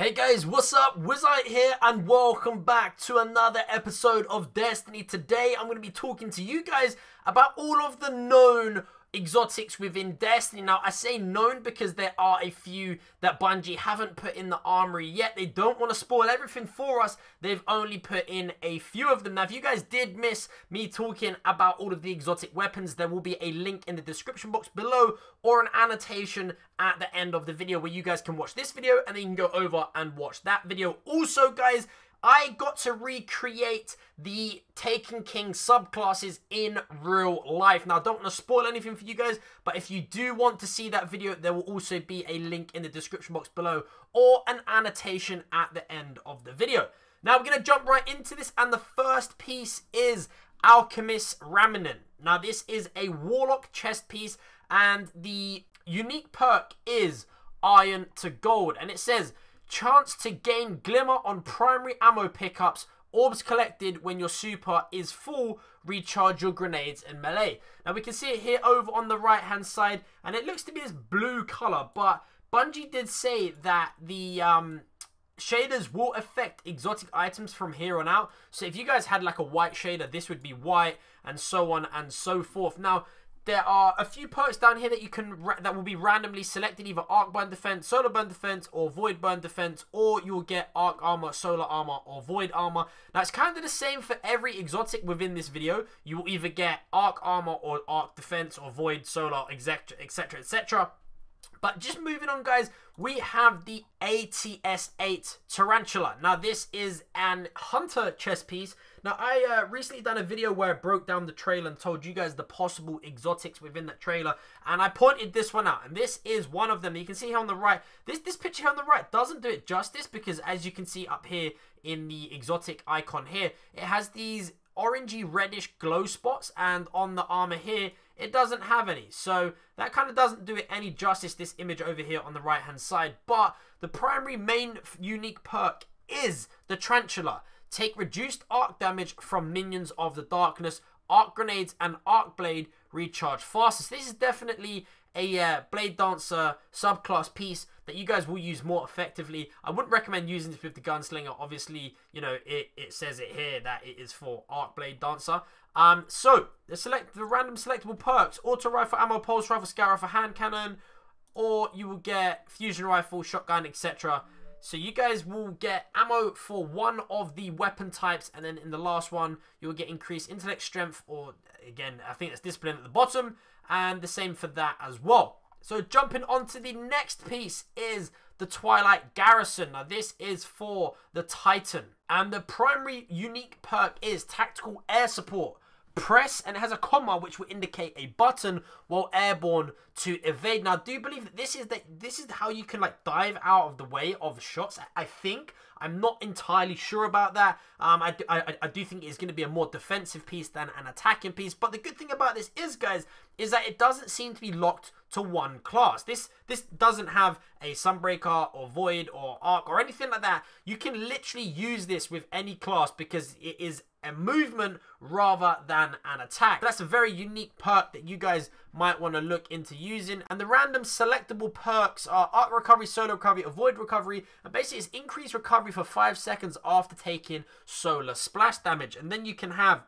Hey guys, what's up? Wizzite here and welcome back to another episode of Destiny. Today I'm going to be talking to you guys about all of the known exotics within Destiny. Now I say known because there are a few that Bungie haven't put in the armory yet. They don't want to spoil everything for us. They've only put in a few of them. Now if you guys did miss me talking about all of the exotic weapons, there will be a link in the description box below or an annotation at the end of the video where you guys can watch this video and then you can go over and watch that video. Also guys, I got to recreate the Taken King subclasses in real life. Now, I don't want to spoil anything for you guys, but if you do want to see that video, there will also be a link in the description box below or an annotation at the end of the video. Now, we're going to jump right into this, and the first piece is Alchemist Remanent. Now, this is a Warlock chest piece, and the unique perk is Iron to Gold, and it says, chance to gain glimmer on primary ammo pickups, orbs collected when your super is full, recharge your grenades and melee. Now we can see it here over on the right hand side, and it looks to be this blue color, but Bungie did say that the shaders will affect exotic items from here on out. So if you guys had like a white shader, this would be white, and so on and so forth. Now there are a few perks down here that you can that will be randomly selected, either arc burn defense, solar burn defense, or void burn defense, or you'll get arc armor, solar armor, or void armor. Now it's kind of the same for every exotic within this video. You will either get arc armor or arc defense or void, solar, etc, etc, etc. But just moving on, guys, we have the ATS-8 Tarantula. Now, this is an hunter chest piece. Now, I recently done a video where I broke down the trailer and told you guys the possible exotics within that trailer, and I pointed this one out, and this is one of them. You can see here on the right, this picture here on the right doesn't do it justice, because as you can see up here in the exotic icon here, it has these orangey reddish glow spots, and on the armor here it doesn't have any, so that kind of doesn't do it any justice, this image over here on the right hand side. But the primary main unique perk is the Tarantula. Take reduced arc damage from minions of the darkness, arc grenades and arc blade recharge faster. So this is definitely a Blade Dancer subclass piece that you guys will use more effectively. I wouldn't recommend using this with the Gunslinger. Obviously, you know, it says it here that it is for Arc Blade Dancer. So, the random selectable perks: auto rifle, ammo, pulse rifle, scout rifle, hand cannon, or you will get fusion rifle, shotgun, etc. So you guys will get ammo for one of the weapon types, and then in the last one, you will get increased intellect, strength, or again, I think it's discipline at the bottom, and the same for that as well. So jumping on to the next piece is the Twilight Garrison. Now this is for the Titan, and the primary unique perk is tactical air support. Press, and it has a comma which will indicate a button while airborne to evade. Now I do believe that this is how you can like dive out of the way of shots. I think, I'm not entirely sure about that. I do think it's going to be a more defensive piece than an attacking piece. But the good thing about this is, guys, is that it doesn't seem to be locked to one class. This doesn't have a Sunbreaker or Void or Arc or anything like that. You can literally use this with any class because it is a movement rather than an attack. That's a very unique perk that you guys might want to look into using. And the random selectable perks are Arc Recovery, Solar Recovery, Avoid Recovery, and basically it's increased recovery for 5 seconds after taking solar splash damage. And then you can have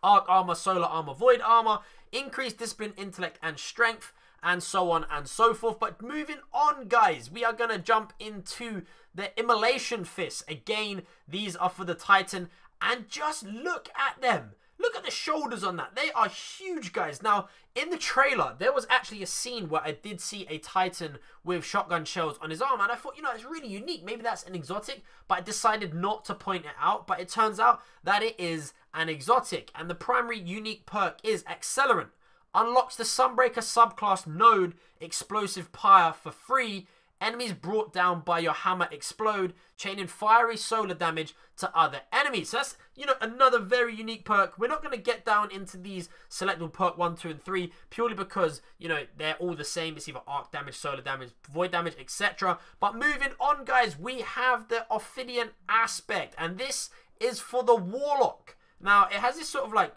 Arc Armor, Solar Armor, Void Armor, increased discipline, intellect, and strength, and so on and so forth. But moving on, guys, we are going to jump into the Immolation Fists. Again, these are for the Titan, and just look at them. Look at the shoulders on that. They are huge, guys. Now, in the trailer, there was actually a scene where I did see a Titan with shotgun shells on his arm, and I thought, you know, it's really unique. Maybe that's an exotic, but I decided not to point it out. But it turns out that it is an exotic, and the primary unique perk is Accelerant. Unlocks the Sunbreaker subclass node Explosive Pyre for free. Enemies brought down by your hammer explode, chaining fiery solar damage to other enemies. So that's, you know, another very unique perk. We're not going to get down into these selectable perk 1, 2, and 3 purely because, you know, they're all the same. It's either arc damage, solar damage, void damage, etc. But moving on, guys, we have the Ophidian aspect, and this is for the Warlock. Now, it has this sort of like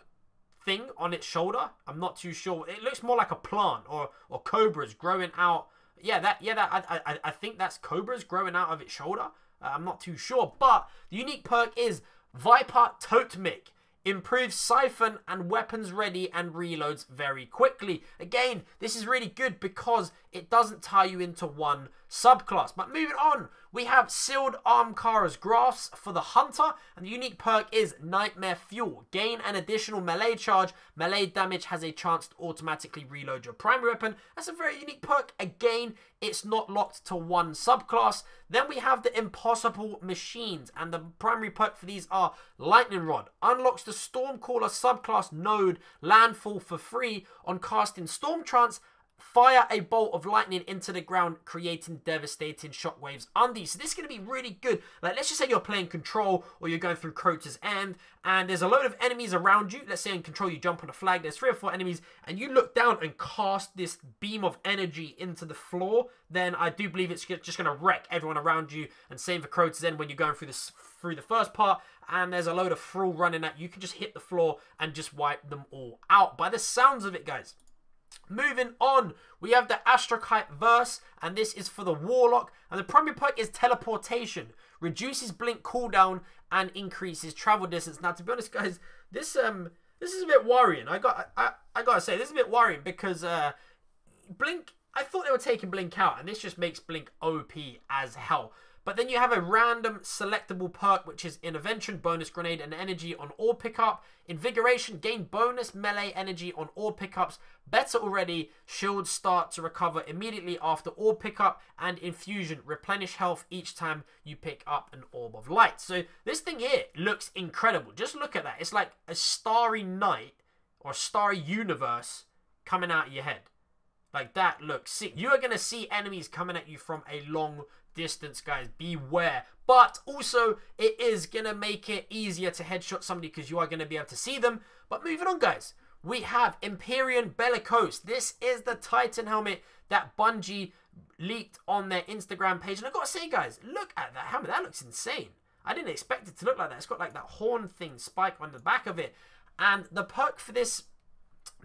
thing on its shoulder. I'm not too sure. It looks more like a plant or cobras growing out I think that's Cobra's growing out of its shoulder. I'm not too sure, but the unique perk is Viper Totemic. Improves siphon and weapons ready and reloads very quickly. Again, this is really good because it doesn't tie you into one subclass. But moving on, we have Sealed Armkara's Grasp for the Hunter, and the unique perk is Nightmare Fuel. Gain an additional melee charge. Melee damage has a chance to automatically reload your primary weapon. That's a very unique perk. Again, it's not locked to one subclass. Then we have the Impossible Machines, and the primary perk for these are Lightning Rod. Unlocks the Stormcaller subclass node landfall for free on casting Storm Trance. Fire a bolt of lightning into the ground, creating devastating shockwaves under you. So this is going to be really good. Like, let's just say you're playing Control or you're going through Crota's End and there's a load of enemies around you. Let's say in Control you jump on a flag, there's 3 or 4 enemies, and you look down and cast this beam of energy into the floor, then I do believe it's just going to wreck everyone around you. And same for Crota's End when you're going through the first part and there's a load of thrall running at you. You can just hit the floor and just wipe them all out by the sounds of it, guys. Moving on, we have the Astro Kite Verse, and this is for the Warlock, and the primary perk is Teleportation. Reduces blink cooldown and increases travel distance. Now, to be honest, guys, this is a bit worrying. I gotta say, this is a bit worrying because blink, I thought they were taking blink out, and this just makes blink OP as hell. But then you have a random selectable perk, which is Intervention, bonus grenade and energy on all pickup. Invigoration, gain bonus melee energy on all pickups. Better already, shields start to recover immediately after all pickup. And Infusion, replenish health each time you pick up an orb of light. So this thing here looks incredible. Just look at that. It's like a starry night or starry universe coming out of your head. Like, that looks sick. You are going to see enemies coming at you from a long distance, guys. Beware. But also, it is going to make it easier to headshot somebody because you are going to be able to see them. But moving on, guys, we have Empyrean Bellicose. This is the Titan helmet that Bungie leaked on their Instagram page. And I've got to say, guys, look at that helmet. That looks insane. I didn't expect it to look like that. It's got like that horn thing spike on the back of it. And the perk for this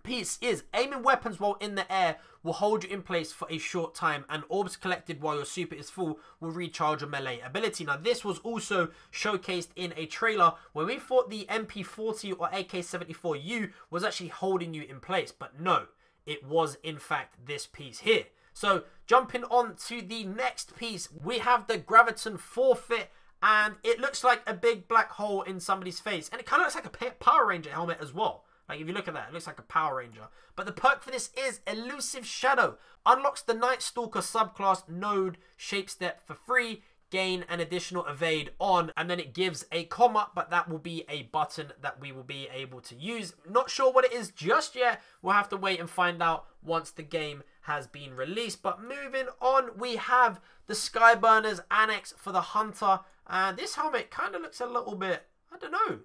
piece is aiming weapons while in the air will hold you in place for a short time, and orbs collected while your super is full will recharge your melee ability. Now, this was also showcased in a trailer when we thought the MP40 or AK-74U was actually holding you in place, but no, it was in fact this piece here. So jumping on to the next piece, we have the Graviton Forfeit, and it looks like a big black hole in somebody's face, and it kind of looks like a Power Ranger helmet as well. Like, if you look at that, it looks like a Power Ranger. But the perk for this is Elusive Shadow. Unlocks the Night Stalker subclass node Shape Step for free. Gain an additional evade on. And then it gives a comma, but that will be a button that we will be able to use. Not sure what it is just yet. We'll have to wait and find out once the game has been released. But moving on, we have the Skyburners Annex for the Hunter. And this helmet kind of looks a little bit, I don't know.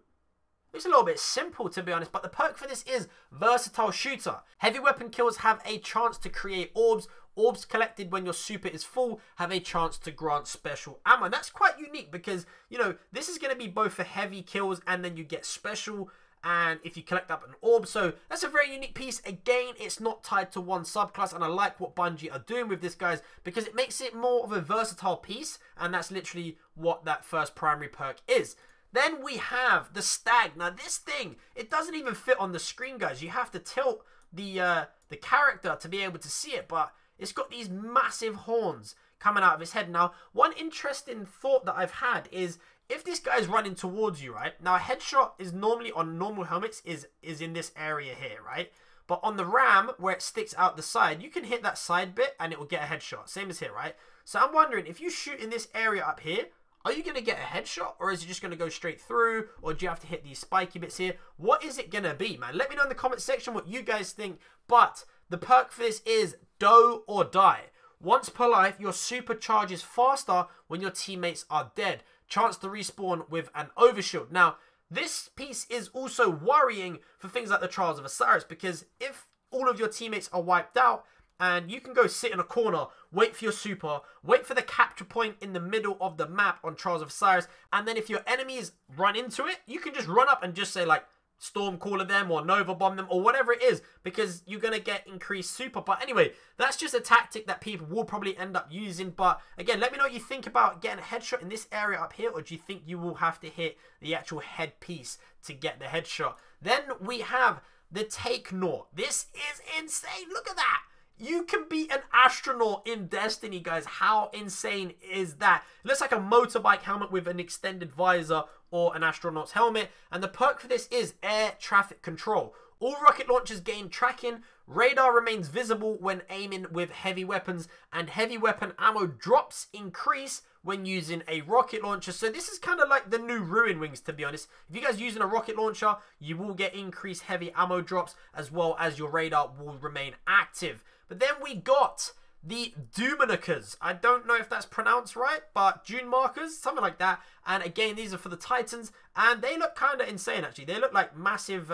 It's a little bit simple, to be honest, but the perk for this is Versatile Shooter. Heavy weapon kills have a chance to create orbs. Orbs collected when your super is full have a chance to grant special ammo. And that's quite unique because, you know, this is going to be both for heavy kills and then you get special and if you collect up an orb. So that's a very unique piece. Again, it's not tied to one subclass, and I like what Bungie are doing with this, guys, because it makes it more of a versatile piece, and that's literally what that first primary perk is. Then we have the Stag. Now, this thing, it doesn't even fit on the screen, guys. You have to tilt the character to be able to see it, but it's got these massive horns coming out of his head. Now, one interesting thought that I've had is if this guy's running towards you, right? Now, a headshot is normally on normal helmets is in this area here, right? But on the Ram, where it sticks out the side, you can hit that side bit and it will get a headshot. Same as here, right? So I'm wondering, if you shoot in this area up here, are you going to get a headshot, or is it just going to go straight through, or do you have to hit these spiky bits here? What is it going to be, man? Let me know in the comment section what you guys think. But the perk for this is Do or Die. Once per life, your super charges faster when your teammates are dead. Chance to respawn with an overshield. Now, this piece is also worrying for things like the Trials of Osiris, because if all of your teammates are wiped out, and you can go sit in a corner, wait for your super, wait for the capture point in the middle of the map on Trials of Osiris, and then if your enemies run into it, you can just run up and just say, like, Stormcaller them or Nova Bomb them or whatever it is, because you're going to get increased super. But anyway, that's just a tactic that people will probably end up using. But again, let me know what you think about getting a headshot in this area up here, or do you think you will have to hit the actual headpiece to get the headshot? Then we have the Take Naught. This is insane. Look at that. You can be an astronaut in Destiny, guys. How insane is that? It looks like a motorbike helmet with an extended visor or an astronaut's helmet. And the perk for this is air traffic control. All rocket launchers gain tracking. Radar remains visible when aiming with heavy weapons. And heavy weapon ammo drops increase when using a rocket launcher. So this is kind of like the new Ruin Wings, to be honest. If you guys are using a rocket launcher, you will get increased heavy ammo drops, as well as your radar will remain active. But then we got the Doomanicas. I don't know if that's pronounced right, but Dune markers, something like that. And again, these are for the Titans, and they look kind of insane, actually. They look like massive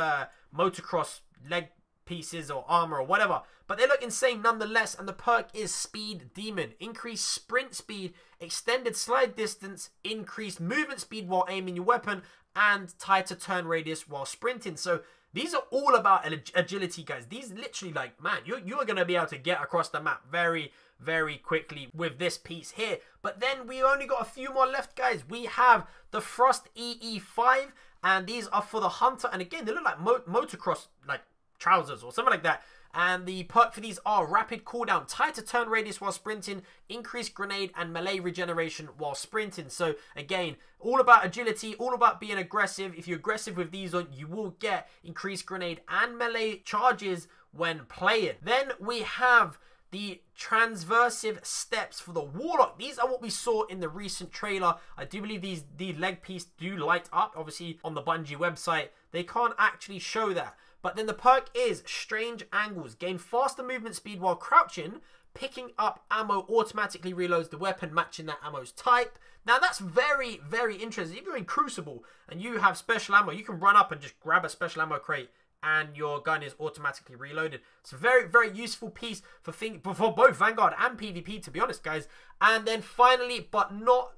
motocross leg pieces or armor or whatever, but they look insane nonetheless. And the perk is Speed Demon. Increased sprint speed, extended slide distance, increased movement speed while aiming your weapon, and tighter turn radius while sprinting. So these are all about agility, guys. These literally, like, man, you are going to be able to get across the map very, very quickly with this piece here. But then we only got a few more left, guys. We have the Frost EE5, and these are for the Hunter. And again, they look like motocross, like, trousers or something like that. And the perk for these are rapid cooldown, tighter turn radius while sprinting, increased grenade and melee regeneration while sprinting. So again, all about agility, all about being aggressive. If you're aggressive with these on, you will get increased grenade and melee charges when playing. Then we have the Transverse Steps for the Warlock. These are what we saw in the recent trailer. I do believe the leg piece do light up. Obviously, on the Bungie website, they can't actually show that. But then the perk is Strange Angles. Gain faster movement speed while crouching. Picking up ammo automatically reloads the weapon, matching that ammo's type. Now, that's very, very interesting. If you're in Crucible and you have special ammo, you can run up and just grab a special ammo crate and your gun is automatically reloaded. It's a very, very useful piece for both Vanguard and PvP, to be honest, guys. And then finally, but not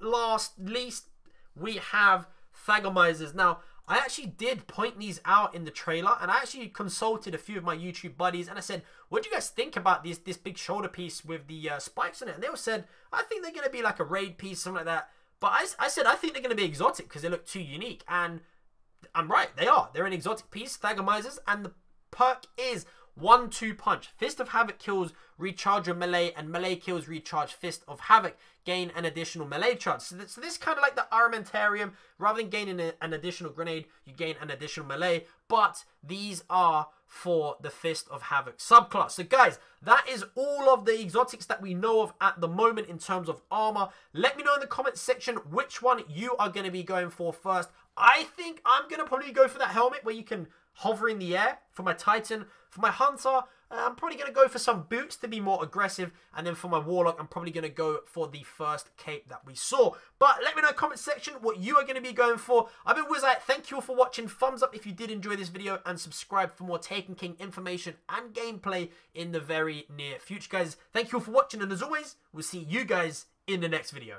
least, we have Flagga Misers. Now, I actually did point these out in the trailer, and I actually consulted a few of my YouTube buddies, and I said, what do you guys think about this big shoulder piece with the spikes on it? And they all said, I think they're going to be like a raid piece, something like that. But I said, I think they're going to be exotic because they look too unique. And I'm right, they are. They're an exotic piece, Flagga Misers, and the perk is 1-2 punch. Fist of Havoc kills recharge your melee, and melee kills recharge Fist of Havoc. Gain an additional melee charge. So this is kind of like the Armamentarium. Rather than gaining an additional grenade, you gain an additional melee. But these are for the Fist of Havoc subclass. So guys, that is all of the exotics that we know of at the moment in terms of armor. Let me know in the comments section which one you are going to be going for first. I think I'm going to probably go for that helmet where you can hover in the air for my Titan. For my Hunter, I'm probably going to go for some boots to be more aggressive. And then for my Warlock, I'm probably going to go for the first cape that we saw. But let me know in the comment section what you are going to be going for. I've been Wizzite. Thank you all for watching. Thumbs up if you did enjoy this video. And subscribe for more Taken King information and gameplay in the very near future, guys. Thank you all for watching. And as always, we'll see you guys in the next video.